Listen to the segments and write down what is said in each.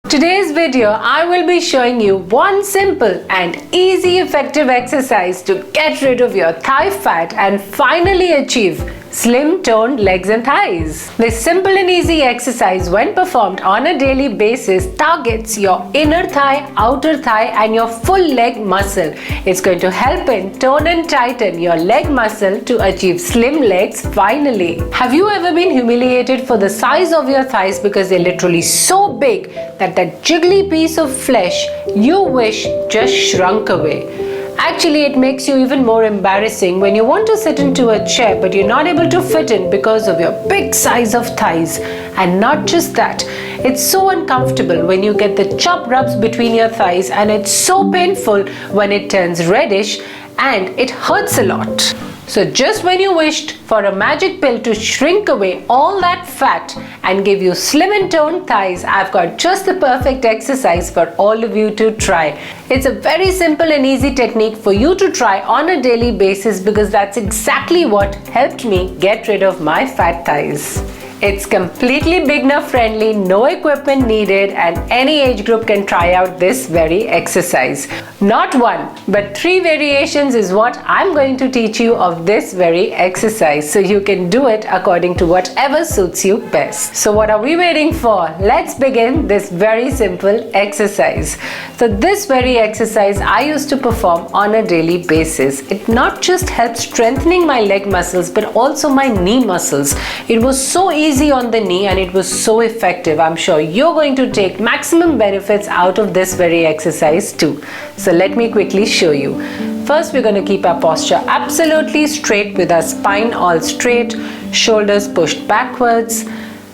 Today's video, I will be showing you one simple and easy effective exercise to get rid of your thigh fat and finally achieve slim toned legs and thighs. This simple and easy exercise, when performed on a daily basis, targets your inner thigh, outer thigh and your full leg muscle. It's going to help in tone and tighten your leg muscle to achieve slim legs finally. Have you ever been humiliated for the size of your thighs because they're literally so big that jiggly piece of flesh you wish just shrunk away? Actually, it makes you even more embarrassing when you want to sit into a chair but you're not able to fit in because of your big size of thighs. And not just that, it's so uncomfortable when you get the chop rubs between your thighs, and it's so painful when it turns reddish and it hurts a lot. So just when you wished for a magic pill to shrink away all that fat and give you slim and toned thighs, I've got just the perfect exercise for all of you to try. It's a very simple and easy technique for you to try on a daily basis because that's exactly what helped me get rid of my fat thighs. It's completely beginner friendly, no equipment needed, and any age group can try out this very exercise. Not one, but 3 variations is what I'm going to teach you of this very exercise, so you can do it according to whatever suits you best. So what are we waiting for? Let's begin this very simple exercise. So this very exercise I used to perform on a daily basis. It not just helped strengthening my leg muscles but also my knee muscles. It was so easy on the knee and it was so effective. I'm sure you're going to take maximum benefits out of this very exercise too. So let me quickly show you. First, we're going to keep our posture absolutely straight with our spine all straight, shoulders pushed backwards,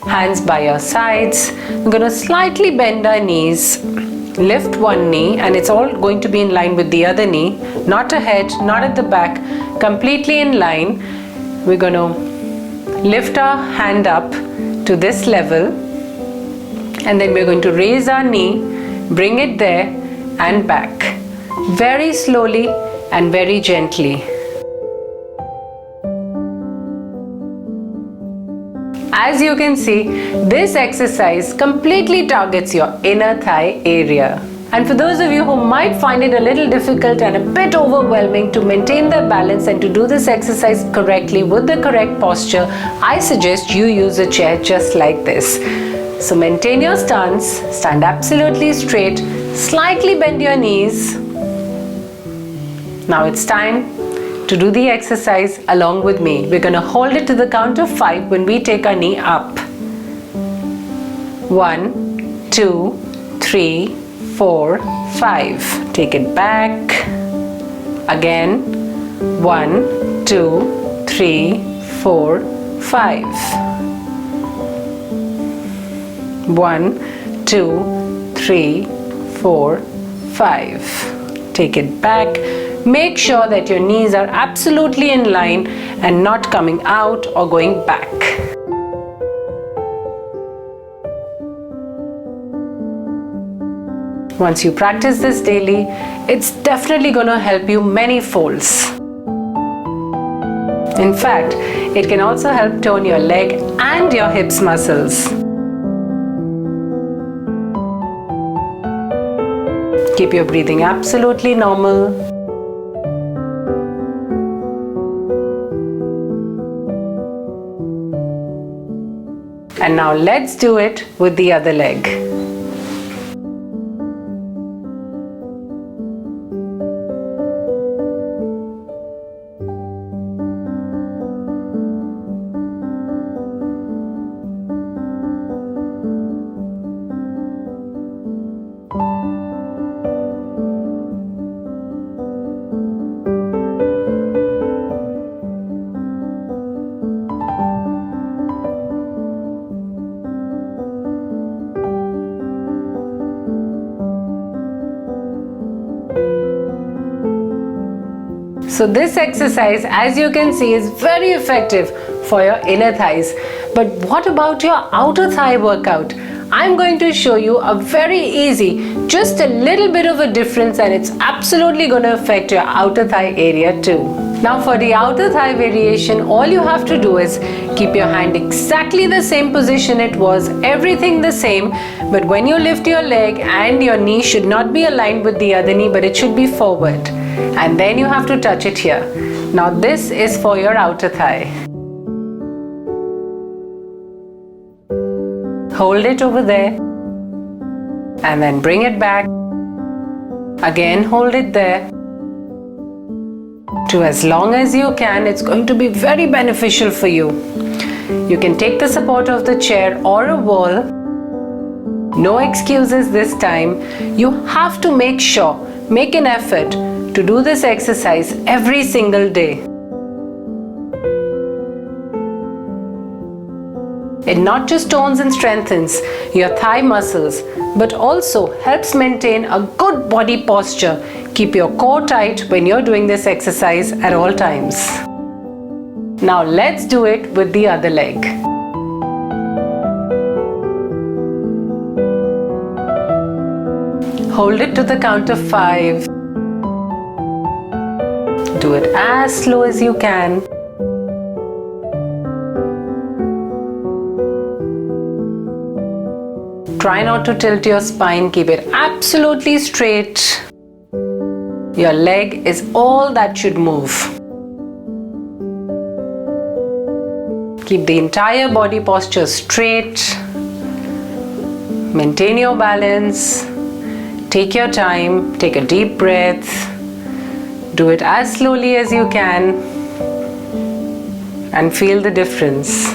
hands by your sides. We're going to slightly bend our knees, lift one knee, and it's all going to be in line with the other knee, not ahead, not at the back, completely in line. We're going to lift our hand up to this level, and then we're going to raise our knee, bring it there and back, very slowly and very gently. As you can see, this exercise completely targets your inner thigh area. And for those of you who might find it a little difficult and a bit overwhelming to maintain their balance and to do this exercise correctly with the correct posture, I suggest you use a chair just like this. So maintain your stance, stand absolutely straight, slightly bend your knees. Now it's time to do the exercise along with me. We're going to hold it to the count of 5 when we take our knee up. 1, 2, 3, 4, 5. Take it back. Again. 1, 2, 3, 4, 5. 1, 2, 3, 4, 5. Take it back. Make sure that your knees are absolutely in line and not coming out or going back. Once you practice this daily, it's definitely going to help you many folds. In fact, it can also help tone your leg and your hips muscles. Keep your breathing absolutely normal. And now let's do it with the other leg. So this exercise, as you can see, is very effective for your inner thighs. But what about your outer thigh workout? I'm going to show you a very easy, just a little bit of a difference, and it's absolutely going to affect your outer thigh area too. Now for the outer thigh variation, all you have to do is keep your hand exactly the same position it was, everything the same, but when you lift your leg and your knee should not be aligned with the other knee, but it should be forward. And then you have to touch it here. Now this is for your outer thigh. Hold it over there and then bring it back. Again, hold it there. To as long as you can. It's going to be very beneficial for you. You can take the support of the chair or a wall. No excuses this time. You have to make an effort to do this exercise every single day. It not just tones and strengthens your thigh muscles, but also helps maintain a good body posture. Keep your core tight when you're doing this exercise at all times. Now let's do it with the other leg. Hold it to the count of 5. Do it as slow as you can. Try not to tilt your spine. Keep it absolutely straight. Your leg is all that should move. Keep the entire body posture straight. Maintain your balance. Take your time. Take a deep breath. Do it as slowly as you can and feel the difference.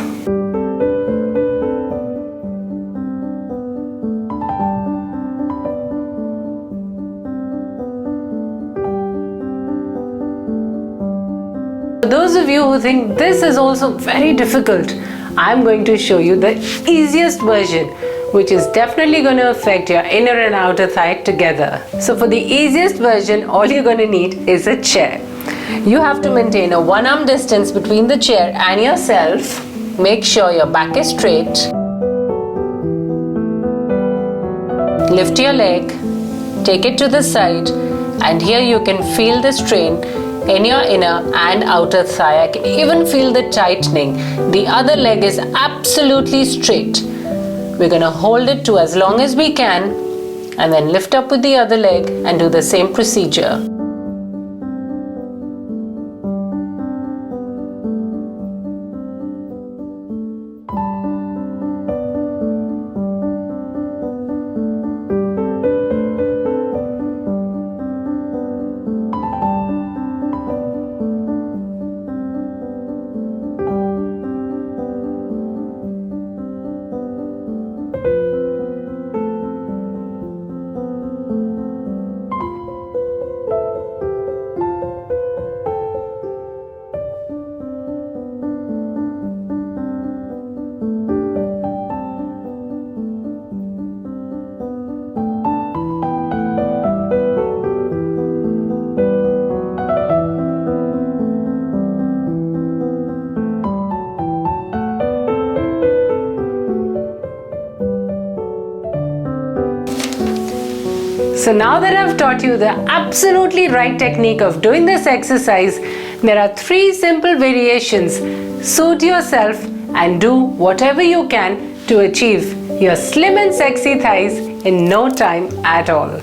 For those of you who think this is also very difficult, I'm going to show you the easiest version, which is definitely going to affect your inner and outer thigh together. So for the easiest version, all you're going to need is a chair. You have to maintain a one-arm distance between the chair and yourself. Make sure your back is straight. Lift your leg, take it to the side, and here you can feel the strain in your inner and outer thigh. I can even feel the tightening. The other leg is absolutely straight. We're going to hold it to as long as we can and then lift up with the other leg and do the same procedure. So now that I've taught you the absolutely right technique of doing this exercise, there are 3 simple variations. Suit yourself and do whatever you can to achieve your slim and sexy thighs in no time at all.